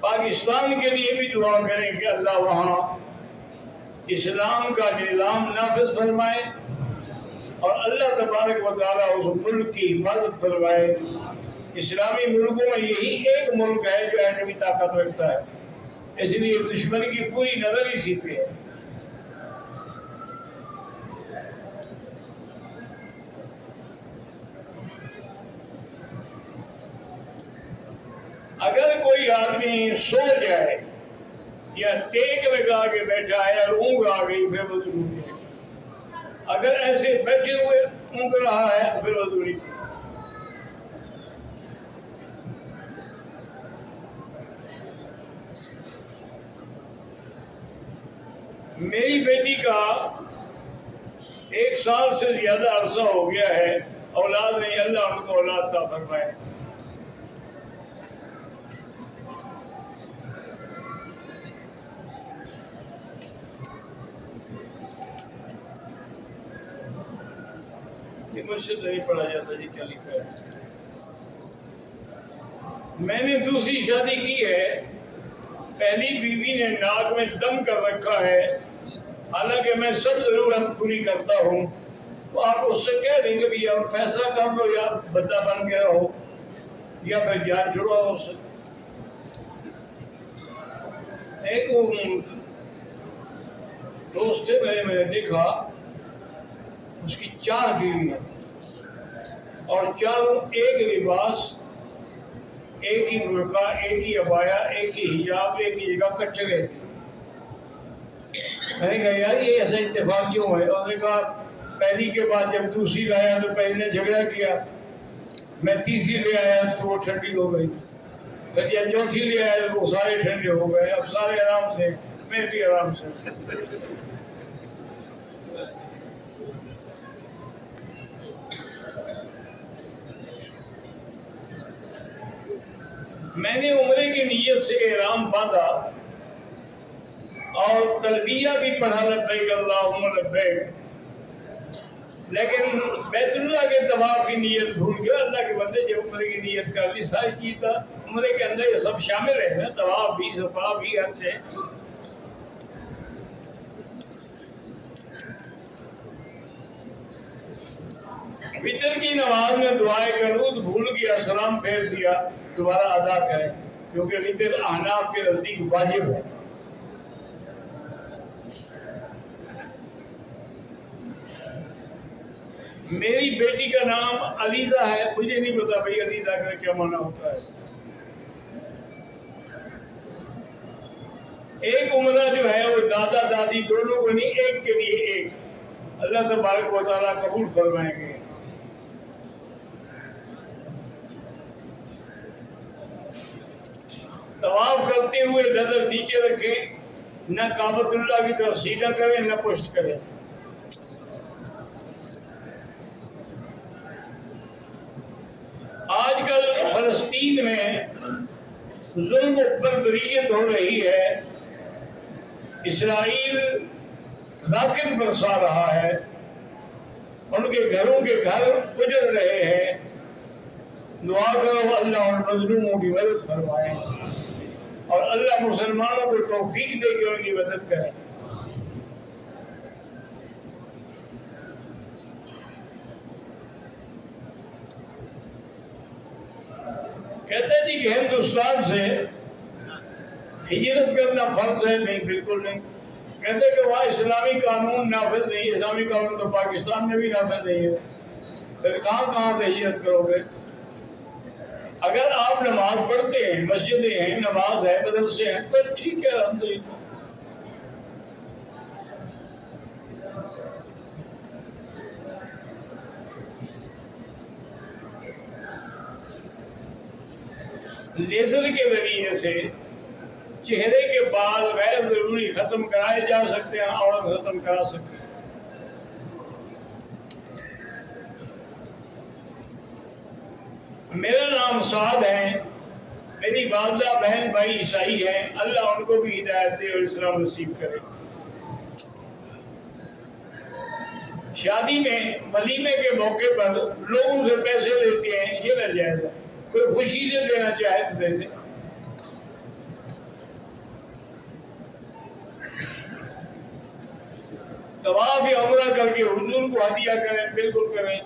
پاکستان کے لیے بھی دعا کریں کہ اللہ وہاں اسلام کا نظام نافذ فرمائے اور اللہ تبارک و تعالیٰ اس ملک کی حفاظت فرمائے. اسلامی ملکوں میں یہی ایک ملک ہے جو ایٹمی طاقت رکھتا ہے، اس لیے دشمن کی پوری نظر اسی پہ ہے. اگر کوئی آدمی سو جائے یا ٹیک لگا کے بیٹھا ہے اور اونگ آ گئی پھر وضو نہیں ہے. اگر ایسے بیٹھے ہوئے اونگ رہا ہے پھر وضو نہیں. میری بیٹی کا 1 سال سے زیادہ عرصہ ہو گیا ہے، اولاد نہیں، اللہ ان کو اولاد عطا فرمائے. یہ مجھ سے نہیں پڑھا جاتا جی، کیا لکھا ہے. میں نے دوسری شادی کی ہے، پہلی بیوی نے ناک میں دم کر رکھا ہے، حالانکہ میں سب ضرورت پوری کرتا ہوں. تو آپ اس سے کہہ دیں گے بھی آپ فیصلہ کر لو، یا بندہ بن کے رہو یا پھر جان چھڑواؤ اس سے. ایک دوست تھے، میں نے دیکھا اس کی 4 بیوی ہیں اور چاروں ایک لباس، ایک ہی برقع، ایک ہی عبایا، ایک ہی حجاب، ایک ہی جگہ کٹے گئے. میں نے کہا یار یہ ایسا اتفاق کیوں ہے؟ انہوں نے کہا پہلی کے بعد جب دوسری لایا تو پہلی نے جھگڑا کیا، میں تیسری لے آیا تو وہ ٹھنڈی ہو گئی، پھر جب چوتھی لے آیا تو وہ سارے ٹھنڈے ہو گئے. اب سارے آرام سے، میں بھی آرام سے. میں نے عمرے کی نیت سے احرام باندھا اور تلبیہ بھی پڑھا لبیک اللہم لبیک، لیکن بیت اللہ کے طواف کی نیت بھول گیا. اللہ کے بندے جب عمرے کی نیت کر لی، ساری چیز تھا عمرے کے اندر یہ سب شامل ہے نا، طواف بھی، صفا بھی، ہر سے. وتر کی نماز میں دعائے قنوت بھول گیا، سلام پھیر دیا، دوبارہ ادا کریں کیونکہ وتر احناف کے نزدیک واجب ہے. میری بیٹی کا نام علیزہ ہے، مجھے نہیں پتا بھائی علیزہ کا کیا معنی ہوتا ہے. ایک عمرہ جو ہے وہ دادا دادی دونوں کو نہیں، ایک کے لیے ایک. اللہ تبارک و تعالیٰ قبول فرمائیں گے. طواف کرتے ہوئے نظر نیچے رکھیں، نہ کعبۃ اللہ کی طرف سیدھا کریں نہ پشت کریں. آج کل فلسطین میں ظلم پر بریت ہو رہی ہے، اسرائیل راکٹ برسا رہا ہے، ان کے گھروں کے گھر اجڑ رہے ہیں. دعا کرو اللہ ان مظلوموں کی مدد فرمائے اور اللہ مسلمانوں کو توفیق دے کے ان کی مدد کرے. کہتے ہیں جی کہ ہندوستان سے ہجرت کرنا فرض ہے. نہیں، بالکل نہیں. کہتے ہیں کہ وہاں اسلامی قانون نافذ نہیں، اسلامی قانون تو پاکستان میں بھی نافذ نہیں ہے، پھر کہاں سے ہجرت کرو گے؟ اگر آپ نماز پڑھتے ہیں، مسجدیں ہیں، نماز ہے، مدرسے ہیں، تو ٹھیک ہے، الحمدللہ. لیزر کے ذریعے سے چہرے کے بال غیر ضروری ختم کرائے جا سکتے ہیں، عورت ختم کرا سکتے ہیں. میرا نام سعد ہے، میری والدہ بہن بھائی عیسائی ہیں، اللہ ان کو بھی ہدایت دے اور اسلام نصیب کرے. شادی میں ولیمے کے موقع پر لوگوں سے پیسے لیتے ہیں، یہ ناجائز ہے. کوئی خوشی سے دینا چاہے تو دے دے. طواف یا عمرہ کر کے حضور کو ہدیہ کریں، بالکل کریں۔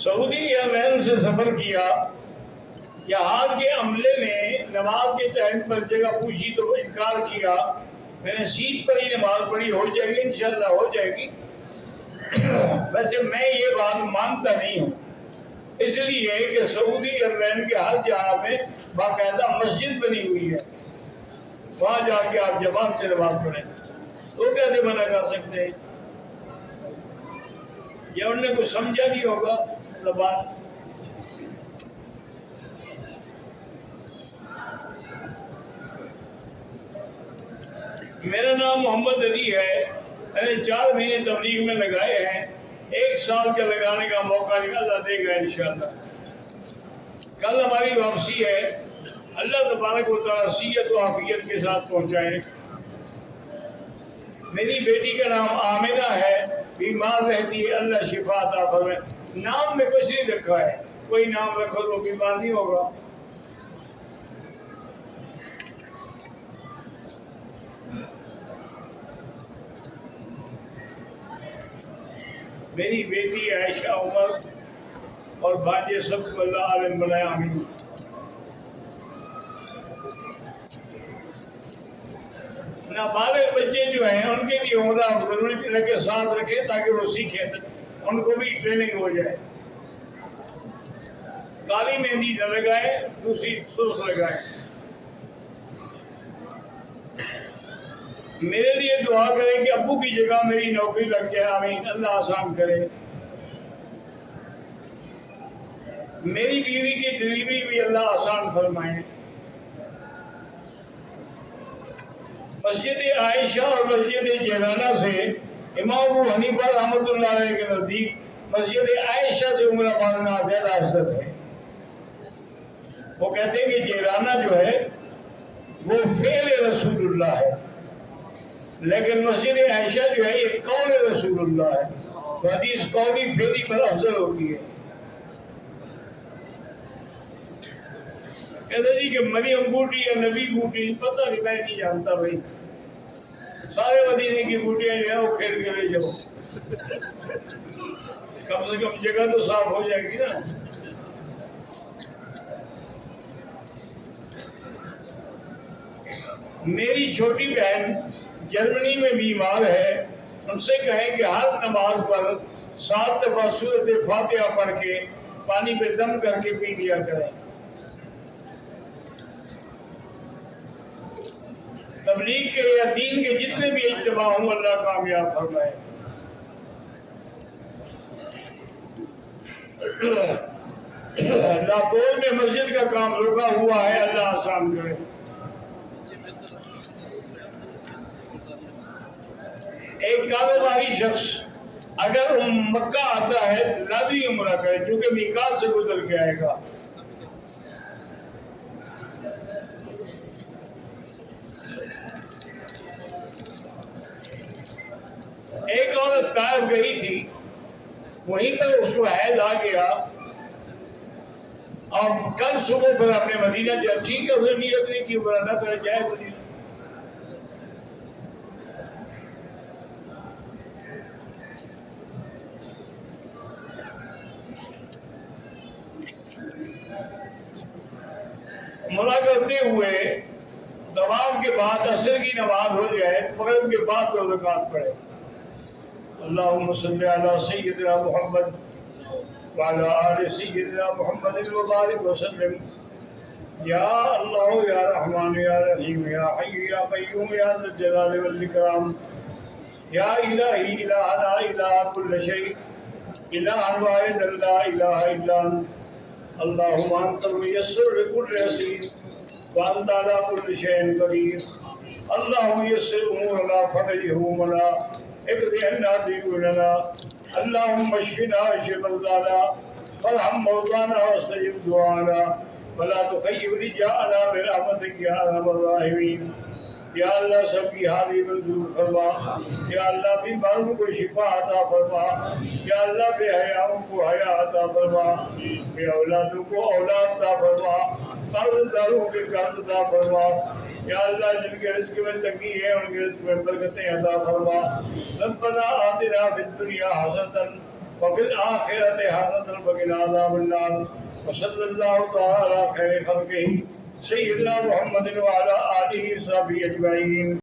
سعودی ایئرلائن سے سفر کیا، جہاز کے عملے نے نماز کے ٹائم پر جگہ پوچھی تو انکار کیا، میں نے سیٹ پر ہی نماز پڑھی، ہو جائے گی انشاءاللہ ہو جائے گی۔ ویسے میں یہ بات مانتا نہیں ہوں، اس لیے کہ سعودی ایئرلائن کے ہر جہاز میں باقاعدہ مسجد بنی ہوئی ہے، وہاں جا کے آپ جماعت سے نماز پڑھیں، تو کیسے منع کر سکتے ہیں؟ یا انہوں نے کچھ سمجھا نہیں ہوگا زبان۔ میرا نام محمد علی ہے، میں نے 4 مہینے تبلیغ میں لگائے ہیں، 1 سال کا لگانے کا موقع اللہ دے گا انشاءاللہ۔ کل ہماری واپسی ہے، اللہ تبارک و تعالیٰ صحت و عافیت کے ساتھ پہنچائیں۔ میری بیٹی کا نام آمنہ ہے، بیمار رہتی ہے، اللہ شفا عطا فرمائے۔ نام میں کچھ نہیں رکھا ہے، کوئی نام رکھو تو بیمار نہیں ہوگا۔ میری بیٹی عائشہ عمر اور بھانجے سب کو اللہ عالم بنائے، آمین۔ نابالغ بچے جو ہیں ان کے لیے عمرہ ضروری رکھے، ساتھ رکھے تاکہ وہ سیکھیں، ان کو بھی ٹریننگ ہو جائے۔ کالی مہندی نہ لگائیں، دوسری سرخ لگائیں۔ میرے لیے دعا کریں کہ ابو کی جگہ میری نوکری لگ جائے، آمین، اللہ آسان کرے۔ میری بیوی کی ڈلیوری بھی اللہ آسان فرمائے۔ مسجد عائشہ اور مسجد جہاں سے امام ابو حنیفہ رحمۃ اللہ علیہ کے نزدیک مسجد عائشہ سے عمرہ مانگنا زیادہ افضل ہے۔ وہ کہتے ہیں کہ جہاں جو ہے وہ فعل رسول اللہ ہے، لیکن مسجد عائشہ جو ہے یہ قول رسول اللہ ہے، تو حدیث قولی فعلی پر افضل ہوتی ہے۔ کہتے جی کہ مریم بوٹی یا نبی بوٹی، پتہ نہیں، میں نہیں جانتا بھائی، سارے مدینے کی بوٹیاں جو ہیں وہ کھیل کے لے جاؤ، کم سے کم جگہ تو صاف ہو جائے گی نا۔ میری چھوٹی بہن جرمنی میں بیمار ہے، ان سے کہیں کہ ہر نماز پر 7 دفعہ سورۃ فاتحہ پڑھ کے پانی پہ دم کر کے پی لیا کریں۔ تبلیغ کے یا دین کے جتنے بھی اجتماع ہوں اللہ کامیاب فرمائے۔ لاہور میں مسجد کا کام رکا ہوا ہے، اللہ آسان کرے۔ ایک کاروباری شخص اگر مکہ آتا ہے لازمی عمرہ کرے، چونکہ میقات سے گزر کے آئے گا۔ ایک عورت طائف گئی تھی، وہیں پر اس کو حیض آ گیا، اور کل صبح پر اپنے مدینہ جب ٹھیک ہے اسے نیت نہیں کی عمرہ نہ کرے، جائے مدینہ۔ عمرہ کرتے ہوئے طواف کے بعد عصر کی نماز ہو جائے، مغرب کے بعد 2 رکعت پڑھے۔ اللہم صلی علی سیدنا محمد وعلی آل سیدنا محمد وبارک وسلم۔ یا اللہ یا رحمان یا رحیم یا حی یا قیوم یا ذی الجلال والاکرام، یا الہی الہ لا الہ کل شیء، الہ واحد لا الہ الا انت، اللہم انت المیسر لکل عسیر وانت علی کل شیء قدیر، اللہم یسر امورنا فرج ہمومنا اقض عنا دیوننا، اللہم اشفنا اشف مرضانا وارحم موتانا واستجب دعانا ولا تخیب رجاءنا برحمتک یا ارحم الراحمین۔ یا اللہ سب کی حاضری منظور فرما، یا اللہ بیماروں کو شفا عطا فرما، یا اللہ بے حیاؤں کو حیا عطا فرما، بے اولادوں کو اولاد عطا فرما، قرض داروں کے قرض عطا فرما یا اللہ جن کے رزق میں تنگی ہے ان کے رزق میں برکتیں عطا فرما ربنا آتنا فی الدنیا حسنۃ وفی الآخرۃ حسنۃ وقنا عذاب النار وصلی اللہ تعالی علی خیر خلقہ سیدنا محمد وعلی آلہ وصحبہ اجمعین.